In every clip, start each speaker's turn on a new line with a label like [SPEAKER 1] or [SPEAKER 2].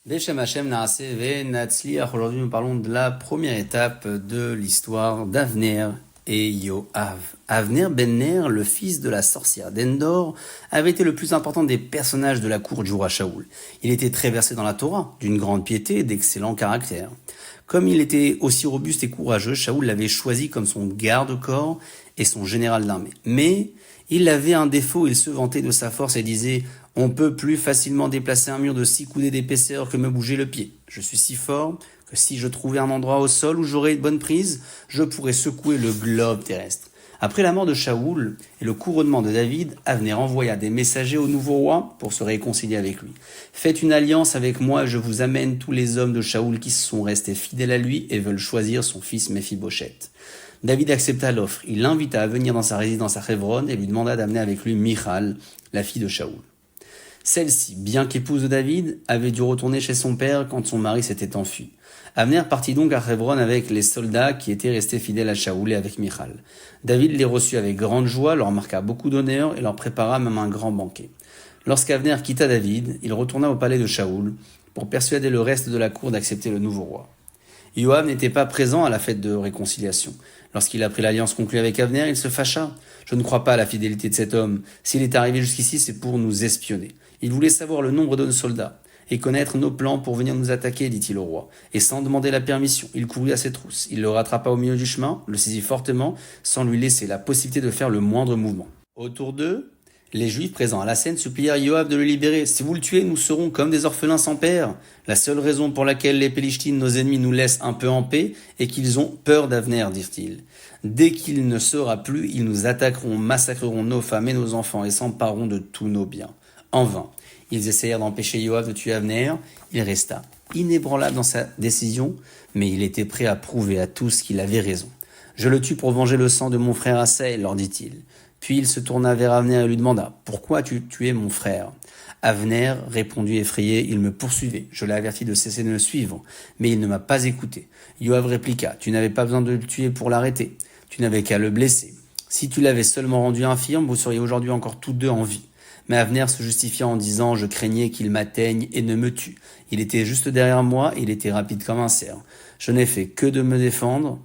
[SPEAKER 1] Beshem Hashem Naase Ve Natsliach. Aujourd'hui, nous parlons de la première étape de l'histoire d'Avner et Yoav. Avner ben Ner, le fils de la sorcière d'Endor, avait été le plus important des personnages de la cour du roi Shaoul. Il était très versé dans la Torah, d'une grande piété et d'excellent caractère. Comme il était aussi robuste et courageux, Shaoul l'avait choisi comme son garde-corps et son général d'armée. Mais il avait un défaut, il se vantait de sa force et disait « On peut plus facilement déplacer un mur de 6 coudées d'épaisseur que me bouger le pied. Je suis si fort que si je trouvais un endroit au sol où j'aurais une bonne prise, je pourrais secouer le globe terrestre. » Après la mort de Shaoul et le couronnement de David, Avner envoya des messagers au nouveau roi pour se réconcilier avec lui. « Faites une alliance avec moi et je vous amène tous les hommes de Shaoul qui se sont restés fidèles à lui et veulent choisir son fils Méphibosheth. » David accepta l'offre. Il l'invita à venir dans sa résidence à Hebron et lui demanda d'amener avec lui Michal, la fille de Shaoul. Celle-ci, bien qu'épouse de David, avait dû retourner chez son père quand son mari s'était enfui. Avner partit donc à Hebron avec les soldats qui étaient restés fidèles à Shaoul et avec Michal. David les reçut avec grande joie, leur marqua beaucoup d'honneur et leur prépara même un grand banquet. Lorsqu'Avner quitta David, il retourna au palais de Shaoul pour persuader le reste de la cour d'accepter le nouveau roi. Yoav n'était pas présent à la fête de réconciliation. Lorsqu'il apprit l'alliance conclue avec Avner, il se fâcha. « Je ne crois pas à la fidélité de cet homme. S'il est arrivé jusqu'ici, c'est pour nous espionner. Il voulait savoir le nombre de nos soldats et connaître nos plans pour venir nous attaquer, dit-il au roi. Et sans demander la permission, il courut à ses trousses. Il le rattrapa au milieu du chemin, le saisit fortement, sans lui laisser la possibilité de faire le moindre mouvement. Autour d'eux, les Juifs présents à la scène supplièrent Yoav de le libérer. « Si vous le tuez, nous serons comme des orphelins sans père. La seule raison pour laquelle les Pélishtim, nos ennemis, nous laissent un peu en paix est qu'ils ont peur d'Avner, dirent-ils. Dès qu'il ne sera plus, ils nous attaqueront, massacreront nos femmes et nos enfants et s'empareront de tous nos biens. » En vain. Ils essayèrent d'empêcher Yoav de tuer Avner. Il resta inébranlable dans sa décision, mais il était prêt à prouver à tous qu'il avait raison. « Je le tue pour venger le sang de mon frère Assaël, leur dit-il. Puis il se tourna vers Avner et lui demanda « Pourquoi as-tu tué mon frère ?» Avner répondit effrayé « Il me poursuivait. Je l'ai averti de cesser de me suivre, mais il ne m'a pas écouté. » Yoav répliqua « Tu n'avais pas besoin de le tuer pour l'arrêter. Tu n'avais qu'à le blesser. Si tu l'avais seulement rendu infirme, vous seriez aujourd'hui encore tous deux en vie. » Mais Avner se justifia en disant « Je craignais qu'il m'atteigne et ne me tue. Il était juste derrière moi et il était rapide comme un cerf. Je n'ai fait que de me défendre. »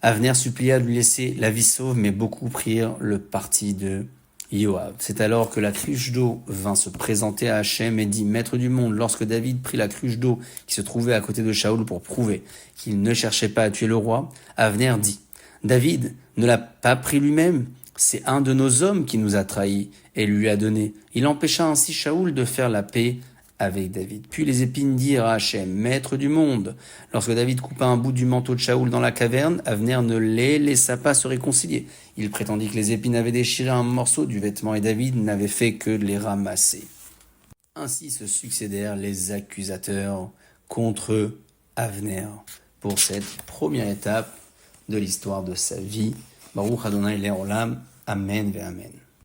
[SPEAKER 1] Avner supplia de lui laisser la vie sauve, mais beaucoup prirent le parti de Yoav. C'est alors que la cruche d'eau vint se présenter à Hachem et dit « Maître du monde, lorsque David prit la cruche d'eau qui se trouvait à côté de Shaoul pour prouver qu'il ne cherchait pas à tuer le roi, Avner dit « David ne l'a pas pris lui-même. C'est un de nos hommes qui nous a trahis et lui a donné. Il empêcha ainsi Shaoul de faire la paix avec David. » Puis les épines dirent à Hachem, maître du monde. Lorsque David coupa un bout du manteau de Shaoul dans la caverne, Avner ne les laissa pas se réconcilier. Il prétendit que les épines avaient déchiré un morceau du vêtement et David n'avait fait que les ramasser. Ainsi se succédèrent les accusateurs contre Avner pour cette première étape de l'histoire de sa vie. Baruch Adonai Le'olam. Amen ve Amen.